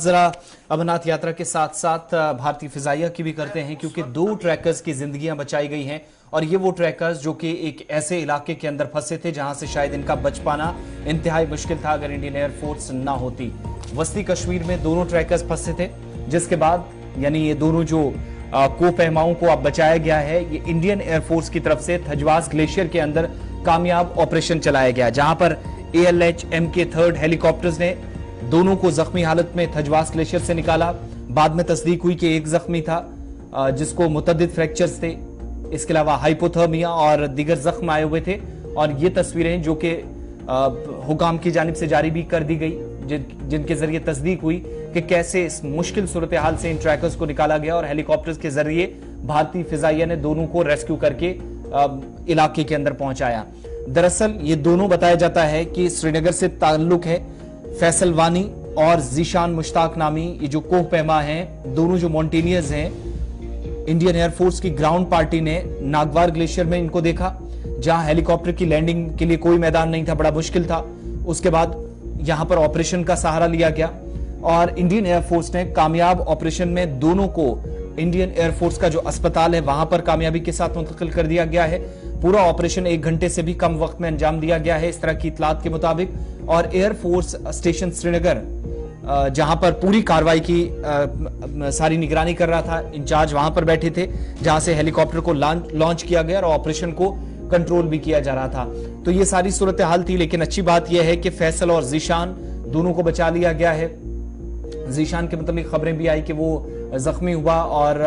जरा अमरनाथ यात्रा के साथ साथ भारतीय फिजाइया की भी करते हैं, क्योंकि 2 ट्रैकर्स की जिंदगियां बचाई गई हैं। और ये वो ट्रैकर्स जो कि एक ऐसे इलाके के अंदर फंसे थे जहां से शायद इनका बच पाना इंतहाई मुश्किल था अगर इंडियन एयरफोर्स ना होती। वस्ती कश्मीर में दोनों ट्रैकर्स फंसे थे, जिसके बाद यानी ये दोनों जो कोपहमाओं को अब बचाया गया है, ये इंडियन एयरफोर्स की तरफ से थजवास ग्लेशियर के अंदर कामयाब ऑपरेशन चलाया गया, जहां पर ALH MK3 हेलीकॉप्टर्स ने दोनों को जख्मी हालत में थजवास ग्लेशियर से निकाला। बाद में तस्दीक हुई कि एक जख्मी था जिसको मुतअद्दिद फ्रैक्चर्स थे, इसके अलावा हाइपोथर्मिया और दीगर जख्म आए हुए थे। और ये तस्वीरें जो कि हुकाम की जानिब से जारी भी कर दी गई, जिनके जरिए तस्दीक हुई कि कैसे इस मुश्किल सूरत हाल से इन ट्रैकर्स को निकाला गया और हेलीकॉप्टर्स के जरिए भारतीय फिजाइया ने दोनों को रेस्क्यू करके इलाके के अंदर पहुंचाया। दरअसल ये दोनों बताया जाता है कि श्रीनगर से ताल्लुक है। फैसल वानी और जीशान मुश्ताक नामी ये जो कोह पैमा हैं, दोनों जो माउंटेनियर्स हैं, इंडियन एयरफोर्स की ग्राउंड पार्टी ने नागवार ग्लेशियर में इनको देखा, जहां हेलीकॉप्टर की लैंडिंग के लिए कोई मैदान नहीं था, बड़ा मुश्किल था। उसके बाद यहां पर ऑपरेशन का सहारा लिया गया और इंडियन एयरफोर्स ने कामयाब ऑपरेशन में दोनों को इंडियन एयरफोर्स का जो अस्पताल है वहां पर कामयाबी के साथ मुंतकिल कर दिया गया है। पूरा ऑपरेशन 1 घंटे से भी कम वक्त में अंजाम दिया गया है, इस तरह की इतलात के मुताबिक। और एयरफोर्स स्टेशन श्रीनगर, जहां पर पूरी कार्रवाई की सारी निगरानी कर रहा था, इंचार्ज वहां पर बैठे थे, जहां से हेलीकॉप्टर को लॉन्च किया गया और ऑपरेशन को कंट्रोल भी किया जा रहा था। तो ये सारी सूरत हाल थी, लेकिन अच्छी बात यह है कि फैसल और जीशान दोनों को बचा लिया गया है। जीशान के मतलब खबरें भी आई कि वो जख्मी हुआ और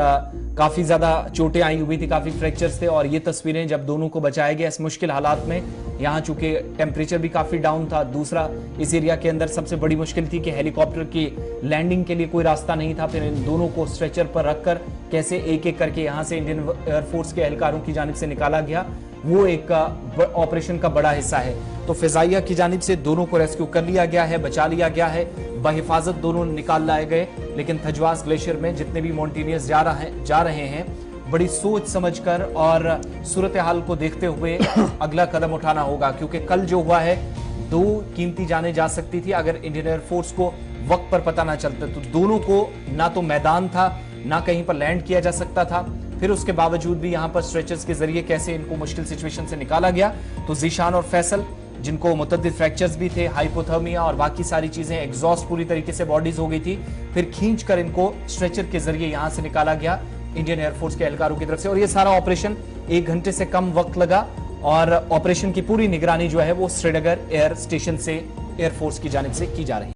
काफी ज्यादा चोटें आई हुई थी, काफी फ्रैक्चर्स थे। और ये तस्वीरें जब दोनों को बचाया गया इस मुश्किल हालात में, यहाँ चूंकि टेम्परेचर भी काफी डाउन था, दूसरा इस एरिया के अंदर सबसे बड़ी मुश्किल थी कि हेलीकॉप्टर की लैंडिंग के लिए कोई रास्ता नहीं था। फिर इन दोनों को स्ट्रेचर पर रखकर कैसे एक एक करके यहाँ से इंडियन एयरफोर्स के एहलकारों की जानिब से निकाला गया, वो एक ऑपरेशन का बड़ा हिस्सा है। तो फिजाइया की जानिब से दोनों को रेस्क्यू कर लिया गया है, बचा लिया गया है, बहिफाजत दोनों निकाल लाए गए। लेकिन थजवास ग्लेशियर में जितने भी माउंटेनियर्स जा रहे हैं, बड़ी सोच समझकर और सूरत हाल को देखते हुए अगला कदम उठाना होगा, क्योंकि कल जो हुआ है 2 कीमती जाने जा सकती थी अगर इंडियन एयरफोर्स को वक्त पर पता ना चलता। तो दोनों को ना तो मैदान था, ना कहीं पर लैंड किया जा सकता था। फिर उसके बावजूद भी यहां पर स्ट्रेचर्स के जरिए कैसे इनको मुश्किल सिचुएशन से निकाला गया। तो जीशान और फैसल, जिनको मुतअद्दिद फ्रैक्चर्स भी थे, हाइपोथर्मिया और बाकी सारी चीजें, एग्जॉस्ट पूरी तरीके से बॉडीज हो गई थी, फिर खींचकर इनको स्ट्रेचर के जरिए यहां से निकाला गया इंडियन एयरफोर्स के एहलकारों की तरफ से। और ये सारा ऑपरेशन 1 घंटे से कम वक्त लगा और ऑपरेशन की पूरी निगरानी जो है वो श्रीनगर एयर स्टेशन से एयरफोर्स की जानिब से की जा रही है।